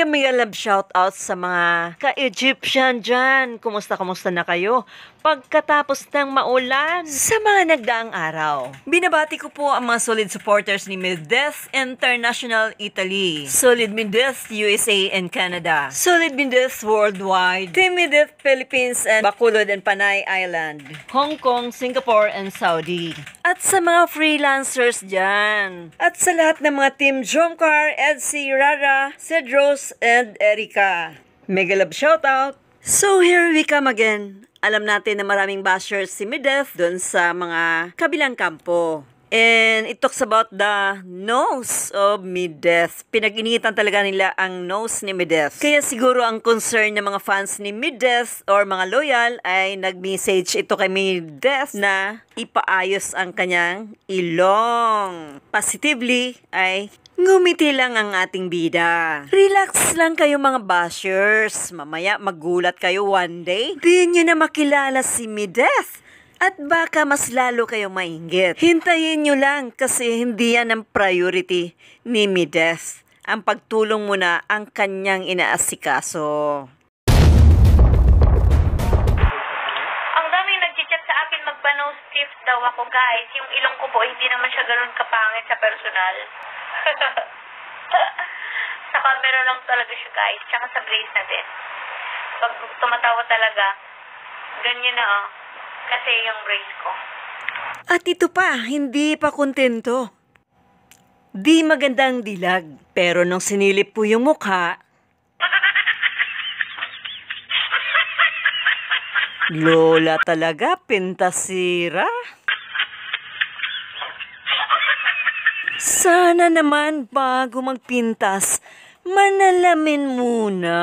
Mega love shoutout sa mga ka-Egyptian dyan. Kumusta na kayo? Pagkatapos ng maulan sa mga nagdaang araw. Binabati ko po ang mga solid supporters ni Middeath International Italy, Solid Middeath USA and Canada, Solid Middeath Worldwide, Team Middeath Philippines and Bacolod and Panay Island, Hong Kong, Singapore and Saudi. At sa mga freelancers dyan. At sa lahat ng mga Team Jomcar, Edsy, Rara, Cedros, and Erica. Mega love shoutout! So here we come again. Alam natin na maraming bashers si Middeath doon sa mga kabilang kampo. And it talks about the nose of Middeath. Pinag-initan talaga nila ang nose ni Middeath. Kaya siguro ang concern ng mga fans ni Middeath or mga loyal ay nag-message ito kay Middeath na ipaayos ang kanyang ilong. Positively ay ngumiti lang ang ating bida. Relax lang kayo mga bashers. Mamaya magulat kayo one day. Di nyo na makilala si Middeath. At baka mas lalo kayong mainggit. Hintayin nyo lang kasi hindi yan ang priority ni Middeath. Ang pagtulong muna ang kanyang inaasikaso. Ang daming nag-chat sa akin magpa-nose lift daw ako guys. Yung ilong ko po hindi naman siya ganun kapangit sa personal. Sa camera lang talaga siya guys. Tsaka sa brace na din. Pag tumatawa talaga, ganyan na oh. Kasi yung brace ko. At ito pa, hindi pa kontento. Di magandang dilag. Pero nung sinilip po yung mukha, Lola talaga, pintasira. Sana naman bago magpintas, manalamin muna.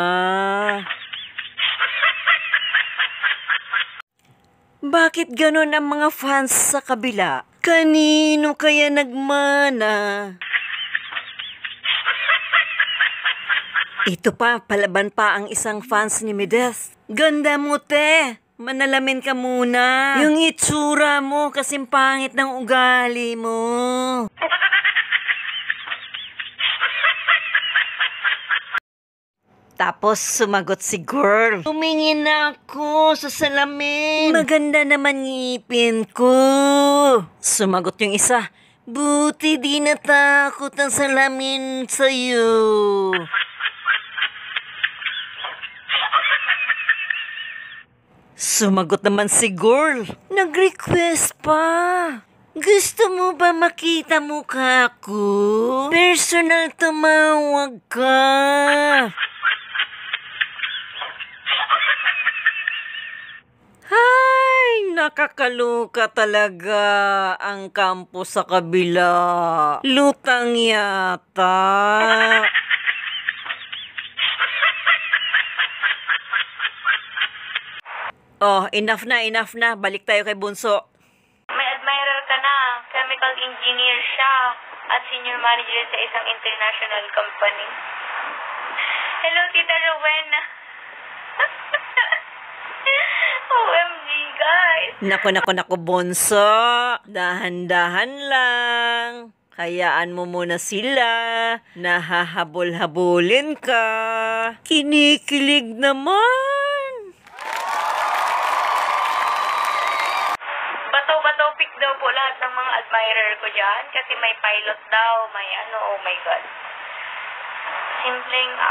Bakit ganon ang mga fans sa kabila? Kanino kaya nagmana? Ito pa, palaban pa ang isang fans ni Middeath. Ganda mo te, manalamin ka muna. Yung itsura mo kasing pangit ng ugali mo. Tapos sumagot si girl. Tumingin na ako sa salamin. Maganda naman ngipin ko. Sumagot yung isa. Buti di natakot ang salamin sa'yo. Sumagot naman si girl. Nag-request pa. Gusto mo ba makita mukha ko? Personal tumawag ka. Ay, nakakaloka talaga ang kampo sa kabila. Lutang yata. Oh, enough na. Balik tayo kay Bunso. May admirer ka na. Chemical engineer siya at senior manager sa isang international company. Hello, Tita Rowena. OMG, guys. Naku, Bunso. Dahan-dahan lang. Hayaan mo muna sila. Nahahabol-habulin ka. Kinikilig naman. Bato-bato pick daw po lahat ng mga admirer ko dyan. Kasi may pilot daw, may ano, oh my God.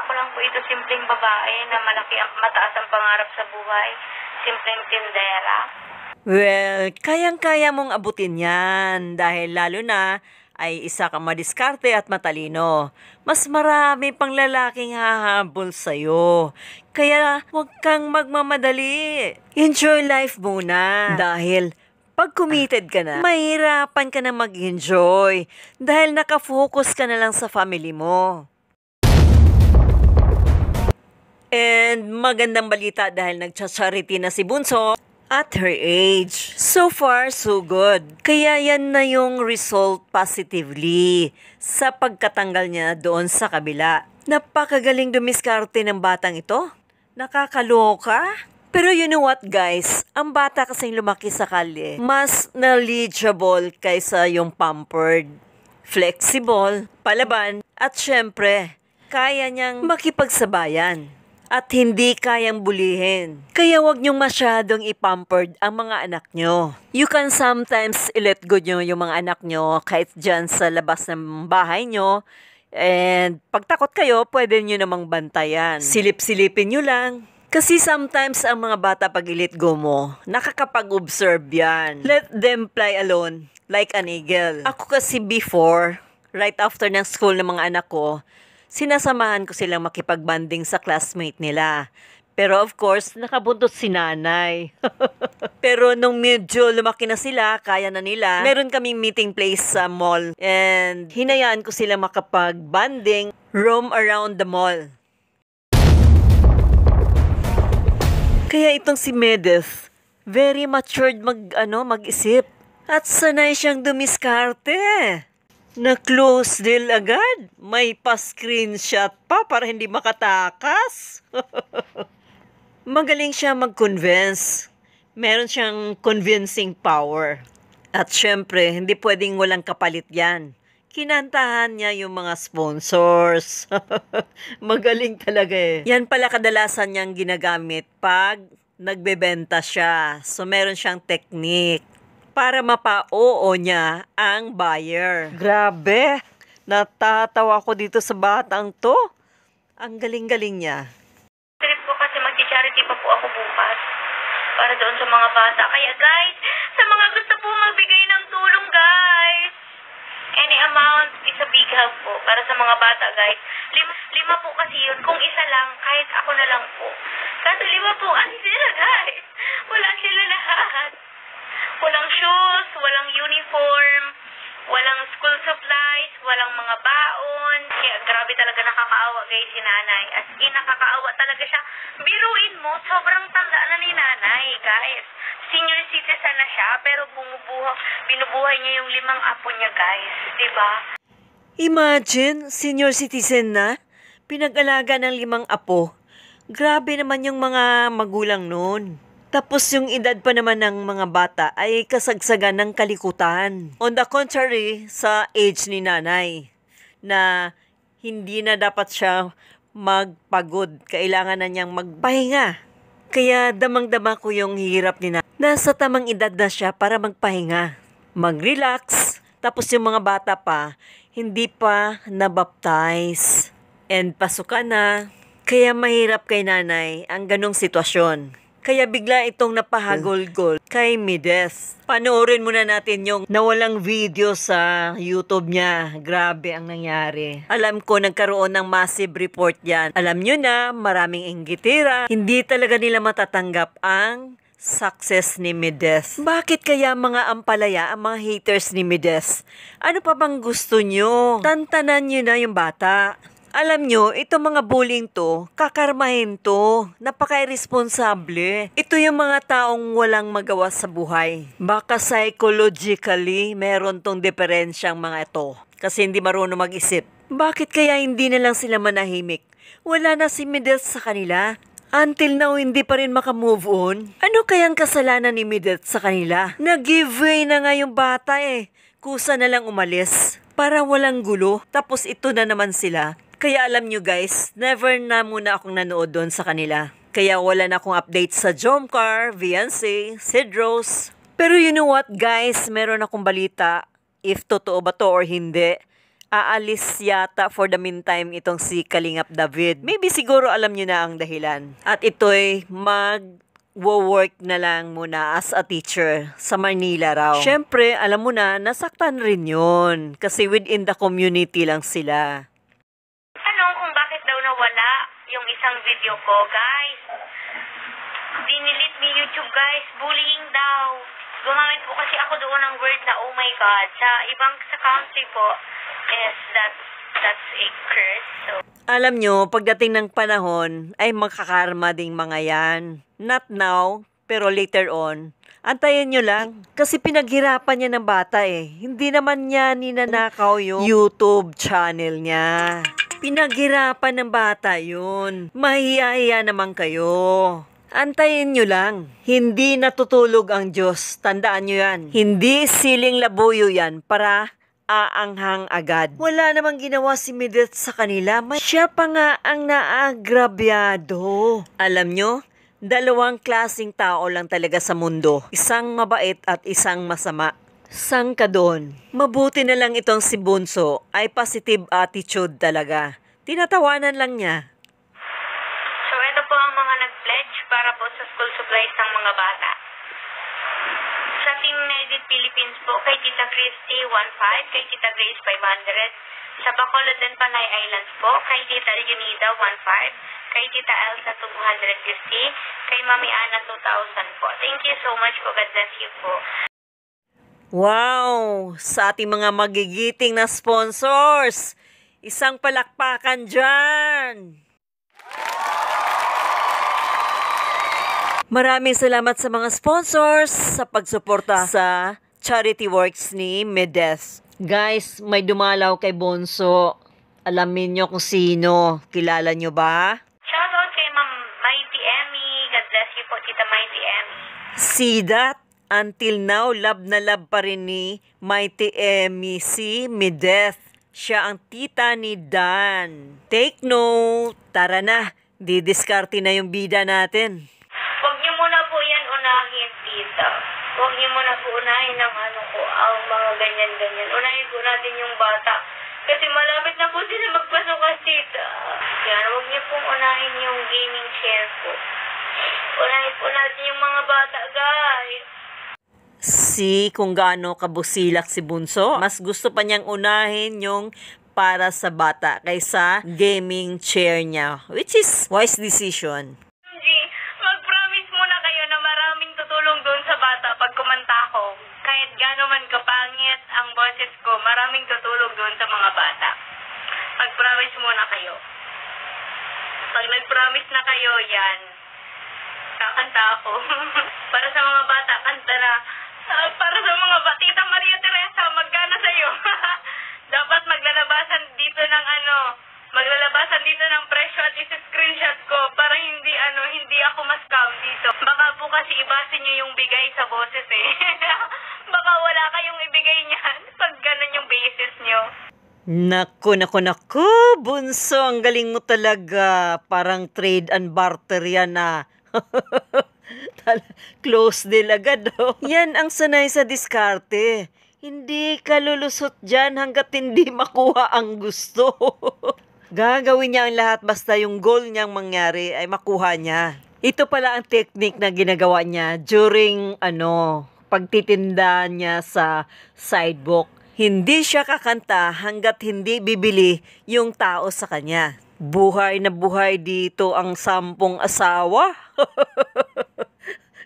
Ako lang po ito, simpleng babae na mataas ang pangarap sa buhay. Simpleng tindera. Well, kayang-kaya mong abutin yan dahil lalo na ay isa kang madiskarte at matalino. Mas marami pang lalaking hahabol sa'yo. Kaya huwag kang magmamadali. Enjoy life muna. Dahil pag committed ka na, mahirapan ka na mag-enjoy dahil nakafocus ka na lang sa family mo. And magandang balita dahil nagcha-charity na si Bunso at her age. So far, so good. Kaya yan na yung result positively sa pagkatanggal niya doon sa kabila. Napakagaling dumiskarte ng batang ito. Nakakaloka. Pero you know what guys, ang bata kasing lumaki sa kalye, mas knowledgeable kaysa yung pampered. flexible, palaban, at syempre, kaya niyang makipagsabayan at hindi kayang bulihin. Kaya wag niyong masyadong ipampered ang mga anak niyo. You can sometimes let go niyo yung mga anak niyo kahit dyan sa labas ng bahay niyo. And pag takot kayo, pwede niyo namang bantayan. Silip-silipin niyo lang. Kasi sometimes ang mga bata pag i-let go mo, nakakapag-observe yan. Let them fly alone, like an eagle. Ako kasi before, right after ng school ng mga anak ko, sinasamahan ko silang makipag-banding sa classmate nila. Pero of course, nakabuntot si nanay. Pero nung medyo lumaki na sila, kaya na nila, meron kaming meeting place sa mall. And hinayaan ko sila makapag-banding, roam around the mall. Kaya itong si Medeth, very matured mag-isip. At sanay siyang dumiskarte. Na-close deal agad. May pa-screenshot pa para hindi makatakas. Magaling siya mag-convince. Meron siyang convincing power. At syempre, hindi pwedeng walang kapalit yan. Kinantahan niya yung mga sponsors. Magaling talaga eh. Yan pala kadalasan niyang ginagamit pag nagbebenta siya. So meron siyang technique para mapa-oo niya ang buyer. Grabe! Natatawa ko dito sa batang to. Ang galing-galing niya. Trip ko kasi mag-charity pa po ako bukas para doon sa mga bata. Kaya guys, sa mga gusto po magbigay ng tulong guys, any amount is a big help po para sa mga bata guys. Lima po kasi yun. Kung isa lang, kahit ako na lang po. Kasi 5 po kasi sila guys. Wala sila lahat. Walang shoes, walang uniform, walang school supplies, walang mga baon. Kaya grabe talaga nakakaawa guys si nanay. As in, nakakaawa talaga siya. Biruin mo, sobrang tanda na ni nanay guys. Senior citizen na siya, pero binubuhay niya yung 5 apo niya guys. Diba? Imagine, senior citizen na, pinag-alaga ng 5 apo. Grabe naman yung mga magulang noon. Tapos yung edad pa naman ng mga bata ay kasagsagan ng kalikutan. On the contrary, sa age ni nanay, na hindi na dapat siya magpagod. Kailangan na niyang magpahinga. Kaya damang-dama ko yung hirap ni nanay. Nasa tamang edad na siya para magpahinga. Mag-relax. Tapos yung mga bata pa, hindi pa nabaptize. And pasukan na. Kaya mahirap kay nanay ang ganong sitwasyon. Kaya bigla itong napahagol-gol kay Medeth. Panoorin muna natin yung nawalang video sa YouTube niya. Grabe ang nangyari. Alam ko nagkaroon ng massive report yan. Alam nyo na, maraming inggitira. Hindi talaga nila matatanggap ang success ni Medeth. Bakit kaya mga ampalaya ang mga haters ni Medeth? Ano pa bang gusto nyo? Tantanan nyo na yung bata. Alam nyo, itong mga bullying to, kakarmahin to. Napaka-irresponsable. Ito yung mga taong walang magawa sa buhay. Baka psychologically, meron tong diferensyang mga ito. Kasi hindi marunong mag-isip. Bakit kaya hindi na lang sila manahimik? Wala na si Medeth sa kanila. Until now, hindi pa rin makamove on. Ano kayang kasalanan ni Medeth sa kanila? Nag-giveaway na nga yung bata eh. Kusa na lang umalis. Para walang gulo. Tapos ito na naman sila. Kaya alam nyo guys, never na muna akong nanood doon sa kanila. Kaya wala na akong update sa Jomcar, Viancy, Cedros. Pero you know what guys, meron akong balita. If totoo ba to or hindi, aalis yata for the meantime itong si Kalingap David. Maybe siguro alam nyo na ang dahilan. At ito'y mag-work na lang muna as a teacher sa Manila raw. Siyempre, alam mo na, nasaktan rin yun. Kasi within the community lang sila. Kung bakit daw nawala yung isang video ko, guys. Dinilit ni YouTube, guys. Bullying daw. Gumamit po kasi ako doon ng word na oh my God. Sa country po, yes, that's a curse. So, alam nyo, pagdating ng panahon, ay makakarma ding mga yan. Not now, pero later on. Antayin nyo lang. Kasi pinaghirapan niya ng bata eh. Hindi naman niya ninanakaw yung YouTube channel niya. Pinaghirapan ng bata yun. Mahiya-hiya naman kayo. Antayin nyo lang. Hindi natutulog ang Diyos. Tandaan nyo yan. Hindi siling labuyo yan para aanghang agad. Wala namang ginawa si Mideth sa kanila. Siya pa nga ang naagrabyado. Alam nyo, dalawang klaseng tao lang talaga sa mundo. Isang mabait at isang masama. Sang ka doon. Mabuti na lang itong si Bunso ay positive attitude talaga. Tinatawanan lang niya. So, ito po ang mga nag-pledge para po sa school supplies ng mga bata. Sa Team Nedit Philippines po, kay Tita Christy, 1.5, kay Tita Grace, 500. Sa Bacolod and Panay Islands po, kay Tita Junida, 1.5, kay Tita Elsa, 250, kay Mami Ana, 2,000 po. Thank you so much po. God bless you po. Wow! Sa ating mga magigiting na sponsors, isang palakpakan dyan! Maraming salamat sa mga sponsors sa pagsuporta sa charity works ni Mideth. Guys, may dumalaw kay Bonso. Alamin nyo kung sino. Kilala nyo ba? Shoutout kay Ma'am Mighty Emmy. God bless you po, Tita Mighty Emmy. See that? Until now, love na love pa rin ni Mighty Emmy si Mideth. Siya ang tita ni Dan. Take note. Tara na, didiskarte na yung bida natin. Huwag niyo muna po yan unahin, tita. Huwag niyo muna po unahin ang ang mga ganyan-ganyan. Unahin po natin yung bata. Kasi malapit na po sila magpasukan, tita. Yan, huwag niyo pong unahin yung gaming chair po. Unahin po natin yung mga bata, guys. Kung gaano kabusilak si Bunso, mas gusto pa niyang unahin yung para sa bata kaysa gaming chair niya, which is wise decision. Mag-promise muna kayo na maraming tutulong doon sa bata pag kumanta ko. Kahit gaano man kapangit ang boses ko, maraming tutulong doon sa mga bata. Mag-promise muna kayo. Pag nag-promise na kayo, yan. Kakanta ako. Para sa mga bata, kanta na. Para sa mga bata, Tita Maria Teresa, magkano sa'yo? Dapat maglalabasan dito ng presyo at isa-screenshot ko para hindi ako ma-scam dito. Baka po kasi ibasin nyo yung bigay sa boses eh. Baka wala kayong ibigay niyan pag ganun yung basis nyo. Naku, Bunso, ang galing mo talaga. Parang trade and barter yan ah. Close deal agad, oh. Yan ang sanay sa diskarte. Hindi ka lulusot dyan hanggat hindi makuha ang gusto. Gagawin niya ang lahat basta yung goal niyang mangyari ay makuha niya. Ito pala ang technique na ginagawa niya during pagtitinda niya sa sidewalk. Hindi siya kakanta hanggat hindi bibili yung tao sa kanya. Buhay na buhay dito ang 10 asawa.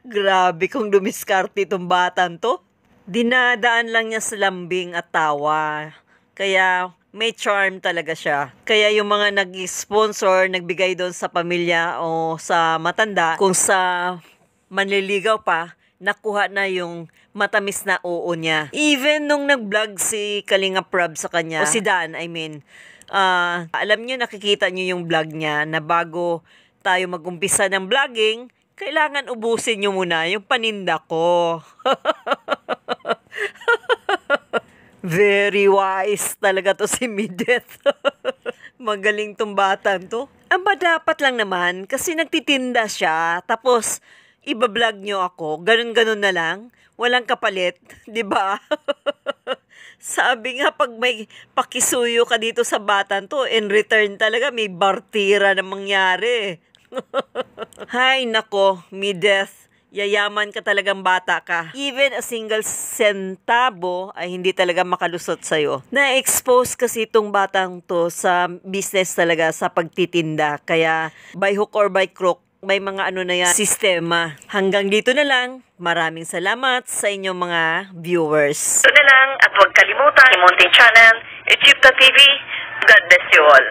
Grabe kung dumiskarte itong batang to. Dinadaan lang niya sa lambing at tawa. Kaya may charm talaga siya. Kaya yung mga nag-sponsor, nagbigay doon sa pamilya o sa matanda, kung sa manliligaw pa, nakuha na yung matamis na oo niya. Even nung nag-vlog si Kalinga Prab sa kanya, o si Dan, alam niyo, nakikita niyo yung vlog niya na bago tayo mag-umpisa ng vlogging, kailangan ubusin niyo muna yung paninda ko. Very wise talaga to si Mideth. Magaling tong batan to. Aba, dapat lang naman kasi nagtitinda siya tapos iba-vlog nyo ako. Ganun-ganun na lang. Walang kapalit. 'Di ba? Sabi nga pag may pakisuyo ka dito sa batan to, in return talaga may bartira na mangyari. Hay nako, Mideth. Yayaman ka talagang bata ka. Even a single centavo ay hindi talaga makalusot sa'yo. Na-expose kasi itong batang to sa business talaga, sa pagtitinda. Kaya by hook or by crook, may mga sistema. Hanggang dito na lang. Maraming salamat sa inyong mga viewers. Ito na lang at huwag kalimutan, i-munting channel, Egypta TV. God bless you all.